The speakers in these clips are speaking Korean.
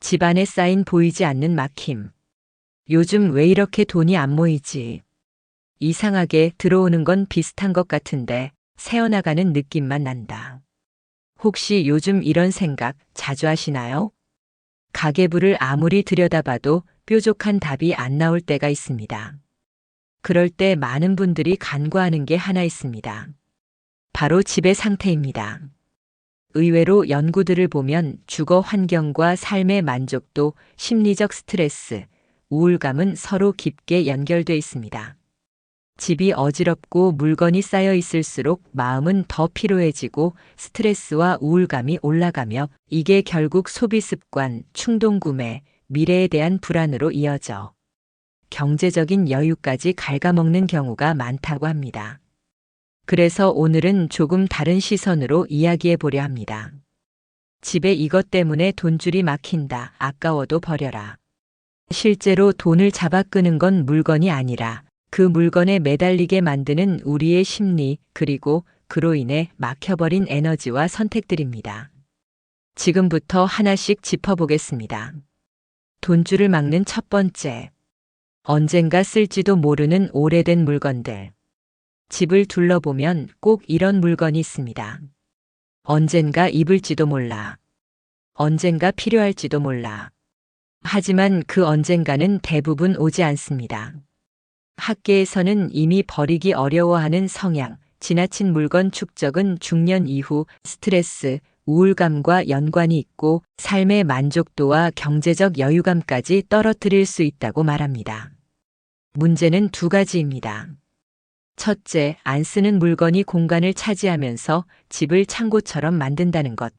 집안에 쌓인 보이지 않는 막힘. 요즘 왜 이렇게 돈이 안 모이지? 이상하게 들어오는 건 비슷한 것 같은데 새어나가는 느낌만 난다. 혹시 요즘 이런 생각 자주 하시나요? 가계부를 아무리 들여다봐도 뾰족한 답이 안 나올 때가 있습니다. 그럴 때 많은 분들이 간과하는 게 하나 있습니다. 바로 집의 상태입니다. 의외로 연구들을 보면 주거 환경과 삶의 만족도, 심리적 스트레스, 우울감은 서로 깊게 연결돼 있습니다. 집이 어지럽고 물건이 쌓여 있을수록 마음은 더 피로해지고 스트레스와 우울감이 올라가며 이게 결국 소비 습관, 충동 구매, 미래에 대한 불안으로 이어져 경제적인 여유까지 갉아먹는 경우가 많다고 합니다. 그래서 오늘은 조금 다른 시선으로 이야기해 보려 합니다. 집에 이것 때문에 돈줄이 막힌다. 아까워도 버려라. 실제로 돈을 잡아 끄는 건 물건이 아니라 그 물건에 매달리게 만드는 우리의 심리, 그리고 그로 인해 막혀버린 에너지와 선택들입니다. 지금부터 하나씩 짚어보겠습니다. 돈줄을 막는 첫 번째. 언젠가 쓸지도 모르는 오래된 물건들. 집을 둘러보면 꼭 이런 물건이 있습니다. 언젠가 입을지도 몰라. 언젠가 필요할지도 몰라. 하지만 그 언젠가는 대부분 오지 않습니다. 학계에서는 이미 버리기 어려워하는 성향, 지나친 물건 축적은 중년 이후 스트레스, 우울감과 연관이 있고 삶의 만족도와 경제적 여유감까지 떨어뜨릴 수 있다고 말합니다. 문제는 두 가지입니다. 첫째, 안 쓰는 물건이 공간을 차지하면서 집을 창고처럼 만든다는 것.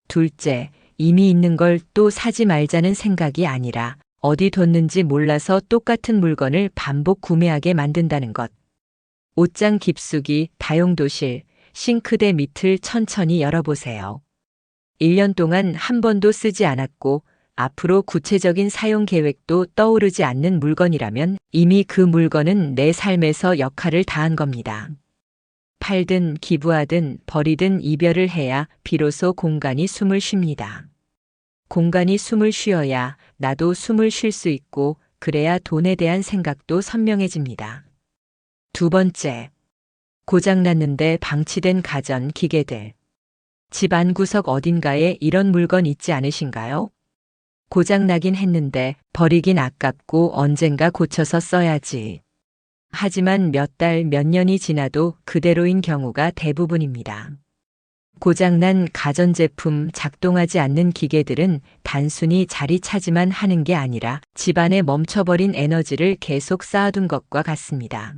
둘째, 이미 있는 걸 또 사지 말자는 생각이 아니라 어디 뒀는지 몰라서 똑같은 물건을 반복 구매하게 만든다는 것. 옷장 깊숙이, 다용도실, 싱크대 밑을 천천히 열어보세요. 1년 동안 한 번도 쓰지 않았고 앞으로 구체적인 사용 계획도 떠오르지 않는 물건이라면 이미 그 물건은 내 삶에서 역할을 다한 겁니다. 팔든 기부하든 버리든 이별을 해야 비로소 공간이 숨을 쉽니다. 공간이 숨을 쉬어야 나도 숨을 쉴 수 있고 그래야 돈에 대한 생각도 선명해집니다. 두 번째, 고장났는데 방치된 가전, 기계들. 집 안구석 어딘가에 이런 물건 있지 않으신가요? 고장나긴 했는데 버리긴 아깝고 언젠가 고쳐서 써야지. 하지만 몇 달, 몇 년이 지나도 그대로인 경우가 대부분입니다. 고장난 가전제품, 작동하지 않는 기계들은 단순히 자리 차지만 하는 게 아니라 집안에 멈춰버린 에너지를 계속 쌓아둔 것과 같습니다.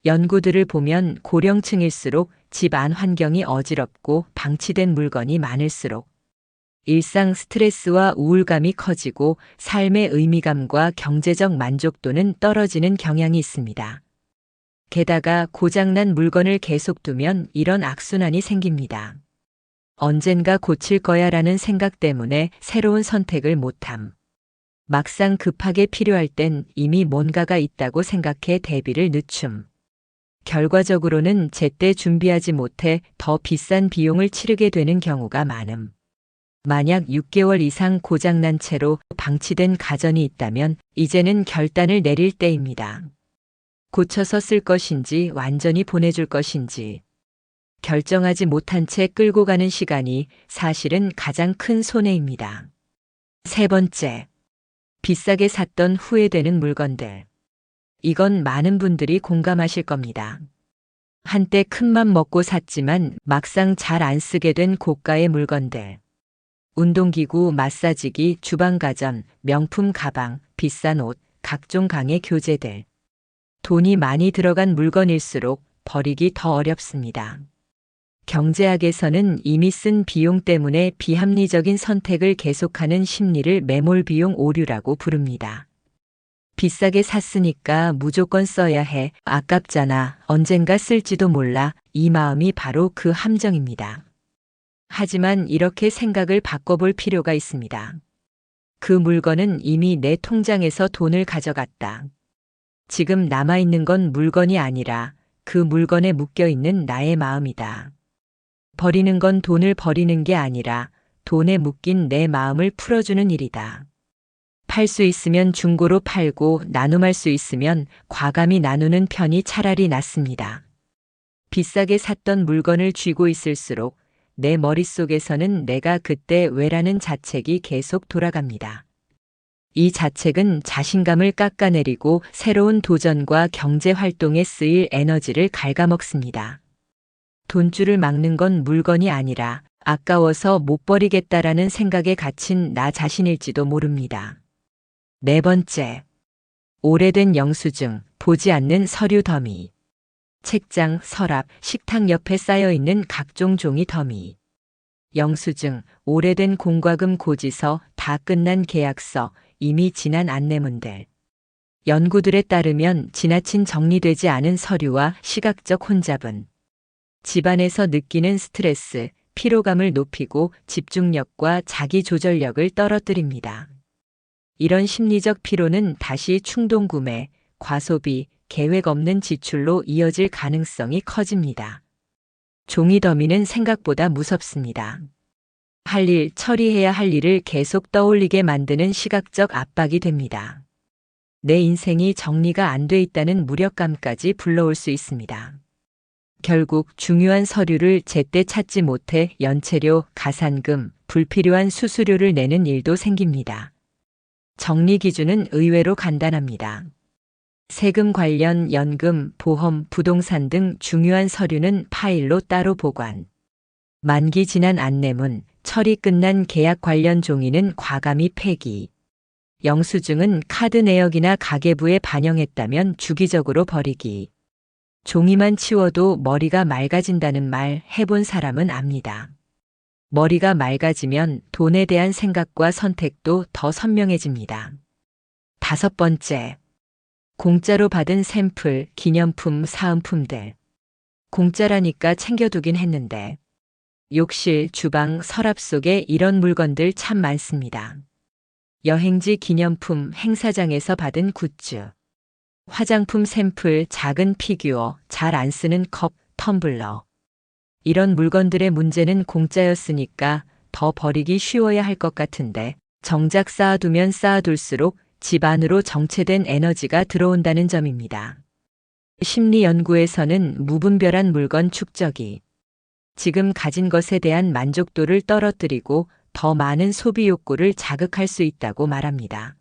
연구들을 보면 고령층일수록 집 안 환경이 어지럽고 방치된 물건이 많을수록 일상 스트레스와 우울감이 커지고 삶의 의미감과 경제적 만족도는 떨어지는 경향이 있습니다. 게다가 고장난 물건을 계속 두면 이런 악순환이 생깁니다. 언젠가 고칠 거야라는 생각 때문에 새로운 선택을 못함. 막상 급하게 필요할 땐 이미 뭔가가 있다고 생각해 대비를 늦춤. 결과적으로는 제때 준비하지 못해 더 비싼 비용을 치르게 되는 경우가 많음. 만약 6개월 이상 고장난 채로 방치된 가전이 있다면 이제는 결단을 내릴 때입니다. 고쳐서 쓸 것인지 완전히 보내줄 것인지 결정하지 못한 채 끌고 가는 시간이 사실은 가장 큰 손해입니다. 세 번째, 비싸게 샀던 후회되는 물건들. 이건 많은 분들이 공감하실 겁니다. 한때 큰맘 먹고 샀지만 막상 잘 안 쓰게 된 고가의 물건들. 운동기구, 마사지기, 주방가전, 명품 가방, 비싼 옷, 각종 강의 교재들. 돈이 많이 들어간 물건일수록 버리기 더 어렵습니다. 경제학에서는 이미 쓴 비용 때문에 비합리적인 선택을 계속하는 심리를 매몰 비용 오류라고 부릅니다. 비싸게 샀으니까 무조건 써야 해. 아깝잖아. 언젠가 쓸지도 몰라. 이 마음이 바로 그 함정입니다. 하지만 이렇게 생각을 바꿔볼 필요가 있습니다. 그 물건은 이미 내 통장에서 돈을 가져갔다. 지금 남아있는 건 물건이 아니라 그 물건에 묶여있는 나의 마음이다. 버리는 건 돈을 버리는 게 아니라 돈에 묶인 내 마음을 풀어주는 일이다. 팔 수 있으면 중고로 팔고 나눔할 수 있으면 과감히 나누는 편이 차라리 낫습니다. 비싸게 샀던 물건을 쥐고 있을수록 내 머릿속에서는 내가 그때 왜라는 자책이 계속 돌아갑니다. 이 자책은 자신감을 깎아내리고 새로운 도전과 경제 활동에 쓰일 에너지를 갉아먹습니다. 돈줄을 막는 건 물건이 아니라 아까워서 못 버리겠다라는 생각에 갇힌 나 자신일지도 모릅니다. 네 번째, 오래된 영수증, 보지 않는 서류 더미. 책장, 서랍, 식탁 옆에 쌓여있는 각종 종이 더미. 영수증, 오래된 공과금 고지서, 다 끝난 계약서, 이미 지난 안내문들. 연구들에 따르면 지나친 정리되지 않은 서류와 시각적 혼잡은 집안에서 느끼는 스트레스, 피로감을 높이고 집중력과 자기 조절력을 떨어뜨립니다. 이런 심리적 피로는 다시 충동구매, 과소비, 계획 없는 지출로 이어질 가능성이 커집니다. 종이 더미는 생각보다 무섭습니다. 할 일, 처리해야 할 일을 계속 떠올리게 만드는 시각적 압박이 됩니다. 내 인생이 정리가 안 돼 있다는 무력감까지 불러올 수 있습니다. 결국 중요한 서류를 제때 찾지 못해 연체료, 가산금, 불필요한 수수료를 내는 일도 생깁니다. 정리 기준은 의외로 간단합니다. 세금 관련 연금, 보험, 부동산 등 중요한 서류는 파일로 따로 보관. 만기 지난 안내문, 처리 끝난 계약 관련 종이는 과감히 폐기. 영수증은 카드 내역이나 가계부에 반영했다면 주기적으로 버리기. 종이만 치워도 머리가 맑아진다는 말 해본 사람은 압니다. 머리가 맑아지면 돈에 대한 생각과 선택도 더 선명해집니다. 다섯 번째, 공짜로 받은 샘플, 기념품, 사은품들. 공짜라니까 챙겨두긴 했는데 욕실, 주방, 서랍 속에 이런 물건들 참 많습니다. 여행지 기념품, 행사장에서 받은 굿즈, 화장품 샘플, 작은 피규어, 잘 안 쓰는 컵, 텀블러. 이런 물건들의 문제는 공짜였으니까 더 버리기 쉬워야 할 것 같은데 정작 쌓아두면 쌓아둘수록 집 안으로 정체된 에너지가 들어온다는 점입니다. 심리 연구에서는 무분별한 물건 축적이 지금 가진 것에 대한 만족도를 떨어뜨리고 더 많은 소비 욕구를 자극할 수 있다고 말합니다.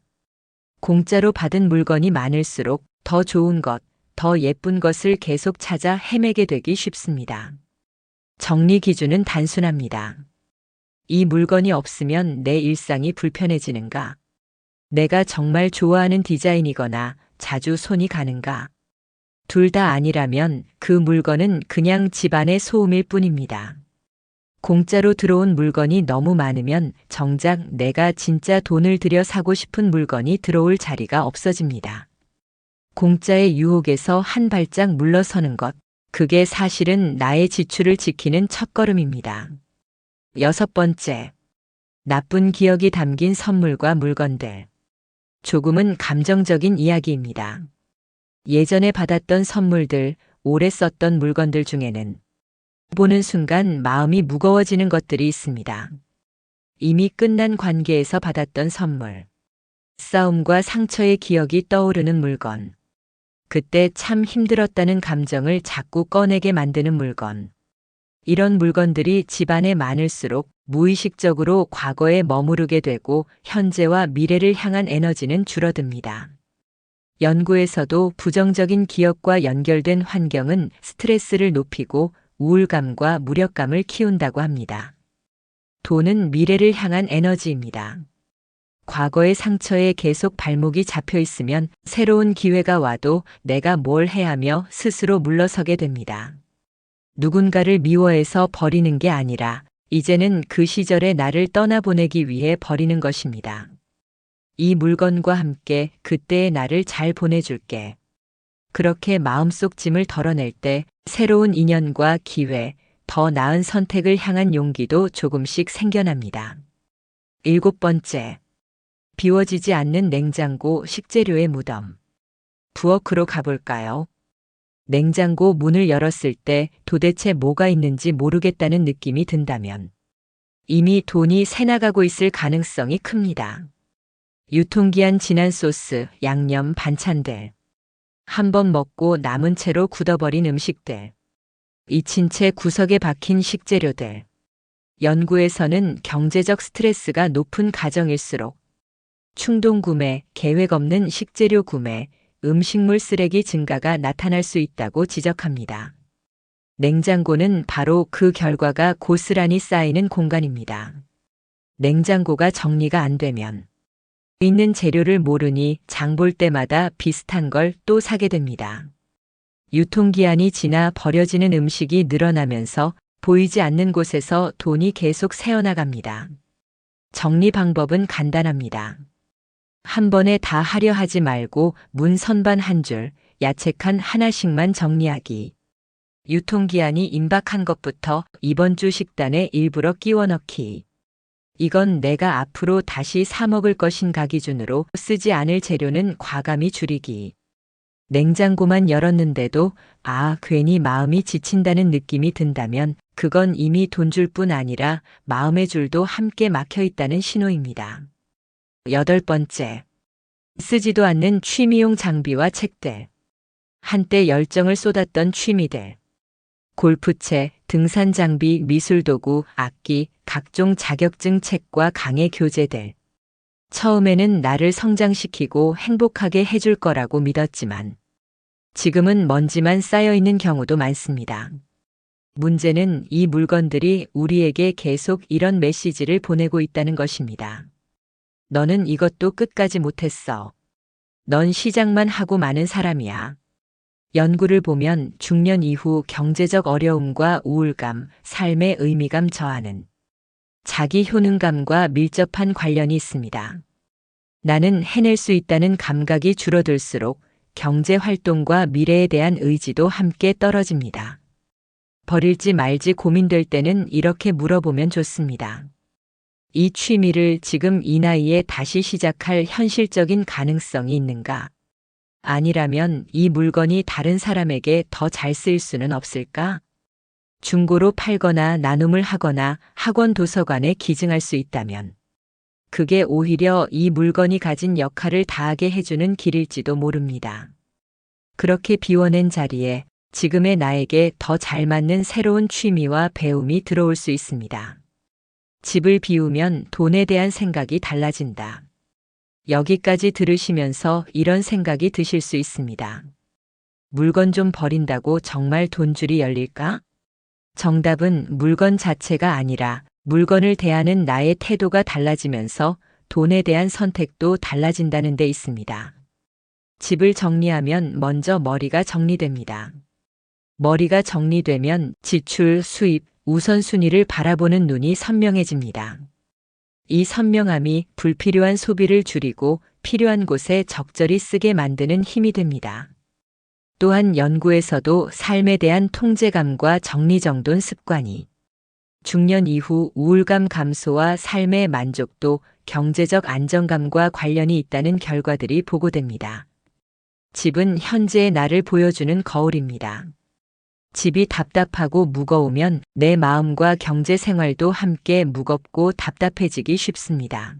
공짜로 받은 물건이 많을수록 더 좋은 것, 더 예쁜 것을 계속 찾아 헤매게 되기 쉽습니다. 정리 기준은 단순합니다. 이 물건이 없으면 내 일상이 불편해지는가? 내가 정말 좋아하는 디자인이거나 자주 손이 가는가? 둘 다 아니라면 그 물건은 그냥 집안의 소음일 뿐입니다. 공짜로 들어온 물건이 너무 많으면 정작 내가 진짜 돈을 들여 사고 싶은 물건이 들어올 자리가 없어집니다. 공짜의 유혹에서 한 발짝 물러서는 것, 그게 사실은 나의 지출을 지키는 첫걸음입니다. 여섯 번째, 나쁜 기억이 담긴 선물과 물건들. 조금은 감정적인 이야기입니다. 예전에 받았던 선물들, 오래 썼던 물건들 중에는 보는 순간 마음이 무거워지는 것들이 있습니다. 이미 끝난 관계에서 받았던 선물, 싸움과 상처의 기억이 떠오르는 물건, 그때 참 힘들었다는 감정을 자꾸 꺼내게 만드는 물건. 이런 물건들이 집안에 많을수록 무의식적으로 과거에 머무르게 되고 현재와 미래를 향한 에너지는 줄어듭니다. 연구에서도 부정적인 기억과 연결된 환경은 스트레스를 높이고 우울감과 무력감을 키운다고 합니다. 돈은 미래를 향한 에너지입니다. 과거의 상처에 계속 발목이 잡혀 있으면 새로운 기회가 와도 내가 뭘 해야 하며 스스로 물러서게 됩니다. 누군가를 미워해서 버리는 게 아니라 이제는 그 시절의 나를 떠나보내기 위해 버리는 것입니다. 이 물건과 함께 그때의 나를 잘 보내줄게. 그렇게 마음속 짐을 덜어낼 때 새로운 인연과 기회, 더 나은 선택을 향한 용기도 조금씩 생겨납니다. 일곱 번째, 비워지지 않는 냉장고 식재료의 무덤. 부엌으로 가볼까요? 냉장고 문을 열었을 때 도대체 뭐가 있는지 모르겠다는 느낌이 든다면 이미 돈이 새나가고 있을 가능성이 큽니다. 유통기한 지난 소스, 양념, 반찬들. 한 번 먹고 남은 채로 굳어버린 음식들. 잊힌 채 구석에 박힌 식재료들. 연구에서는 경제적 스트레스가 높은 가정일수록 충동 구매, 계획 없는 식재료 구매, 음식물 쓰레기 증가가 나타날 수 있다고 지적합니다. 냉장고는 바로 그 결과가 고스란히 쌓이는 공간입니다. 냉장고가 정리가 안 되면 있는 재료를 모르니 장볼 때마다 비슷한 걸 또 사게 됩니다. 유통기한이 지나 버려지는 음식이 늘어나면서 보이지 않는 곳에서 돈이 계속 새어나갑니다. 정리 방법은 간단합니다. 한 번에 다 하려 하지 말고 문 선반 한 줄, 야채 칸 하나씩만 정리하기. 유통기한이 임박한 것부터 이번 주 식단에 일부러 끼워 넣기. 이건 내가 앞으로 다시 사 먹을 것인가 기준으로 쓰지 않을 재료는 과감히 줄이기. 냉장고만 열었는데도 괜히 마음이 지친다는 느낌이 든다면 그건 이미 돈 줄 뿐 아니라 마음의 줄도 함께 막혀 있다는 신호입니다. 8번째. 쓰지도 않는 취미용 장비와 책들. 한때 열정을 쏟았던 취미들. 골프채, 등산 장비, 미술 도구, 악기, 각종 자격증 책과 강의 교재들. 처음에는 나를 성장시키고 행복하게 해줄 거라고 믿었지만 지금은 먼지만 쌓여 있는 경우도 많습니다. 문제는 이 물건들이 우리에게 계속 이런 메시지를 보내고 있다는 것입니다. 너는 이것도 끝까지 못했어. 넌 시작만 하고 마는 사람이야. 연구를 보면 중년 이후 경제적 어려움과 우울감, 삶의 의미감 저하는 자기 효능감과 밀접한 관련이 있습니다. 나는 해낼 수 있다는 감각이 줄어들수록 경제 활동과 미래에 대한 의지도 함께 떨어집니다. 버릴지 말지 고민될 때는 이렇게 물어보면 좋습니다. 이 취미를 지금 이 나이에 다시 시작할 현실적인 가능성이 있는가? 아니라면 이 물건이 다른 사람에게 더 잘 쓰일 수는 없을까? 중고로 팔거나 나눔을 하거나 학원 도서관에 기증할 수 있다면 그게 오히려 이 물건이 가진 역할을 다하게 해주는 길일지도 모릅니다. 그렇게 비워낸 자리에 지금의 나에게 더 잘 맞는 새로운 취미와 배움이 들어올 수 있습니다. 집을 비우면 돈에 대한 생각이 달라진다. 여기까지 들으시면서 이런 생각이 드실 수 있습니다. 물건 좀 버린다고 정말 돈줄이 열릴까? 정답은 물건 자체가 아니라 물건을 대하는 나의 태도가 달라지면서 돈에 대한 선택도 달라진다는 데 있습니다. 집을 정리하면 먼저 머리가 정리됩니다. 머리가 정리되면 지출, 수입, 우선순위를 바라보는 눈이 선명해집니다. 이 선명함이 불필요한 소비를 줄이고 필요한 곳에 적절히 쓰게 만드는 힘이 됩니다. 또한 연구에서도 삶에 대한 통제감과 정리정돈 습관이 중년 이후 우울감 감소와 삶의 만족도, 경제적 안정감과 관련이 있다는 결과들이 보고됩니다. 집은 현재의 나를 보여주는 거울입니다. 집이 답답하고 무거우면 내 마음과 경제 생활도 함께 무겁고 답답해지기 쉽습니다.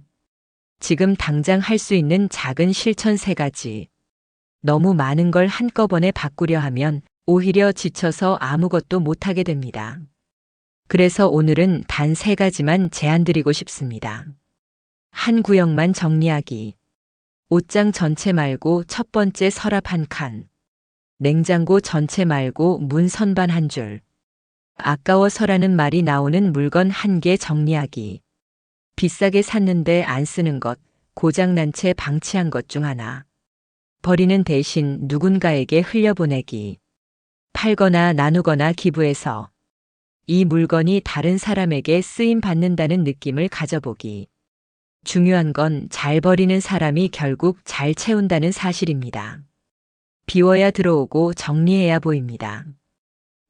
지금 당장 할 수 있는 작은 실천 3가지. 너무 많은 걸 한꺼번에 바꾸려 하면 오히려 지쳐서 아무것도 못하게 됩니다. 그래서 오늘은 단 3가지만 제안드리고 싶습니다. 한 구역만 정리하기. 옷장 전체 말고 첫 번째 서랍 한 칸. 냉장고 전체 말고 문 선반 한 줄. 아까워서라는 말이 나오는 물건 1개 정리하기. 비싸게 샀는데 안 쓰는 것, 고장난 채 방치한 것 중 하나. 버리는 대신 누군가에게 흘려보내기. 팔거나 나누거나 기부해서 이 물건이 다른 사람에게 쓰임 받는다는 느낌을 가져보기. 중요한 건 잘 버리는 사람이 결국 잘 채운다는 사실입니다. 비워야 들어오고 정리해야 보입니다.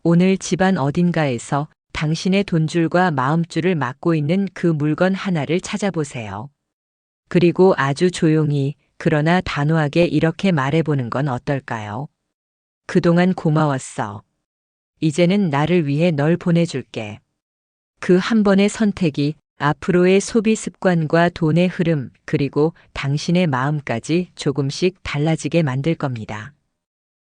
오늘 집안 어딘가에서 당신의 돈줄과 마음줄을 막고 있는 그 물건 하나를 찾아보세요. 그리고 아주 조용히 그러나 단호하게 이렇게 말해보는 건 어떨까요? 그동안 고마웠어. 이제는 나를 위해 널 보내줄게. 그 한 번의 선택이 앞으로의 소비 습관과 돈의 흐름, 그리고 당신의 마음까지 조금씩 달라지게 만들 겁니다.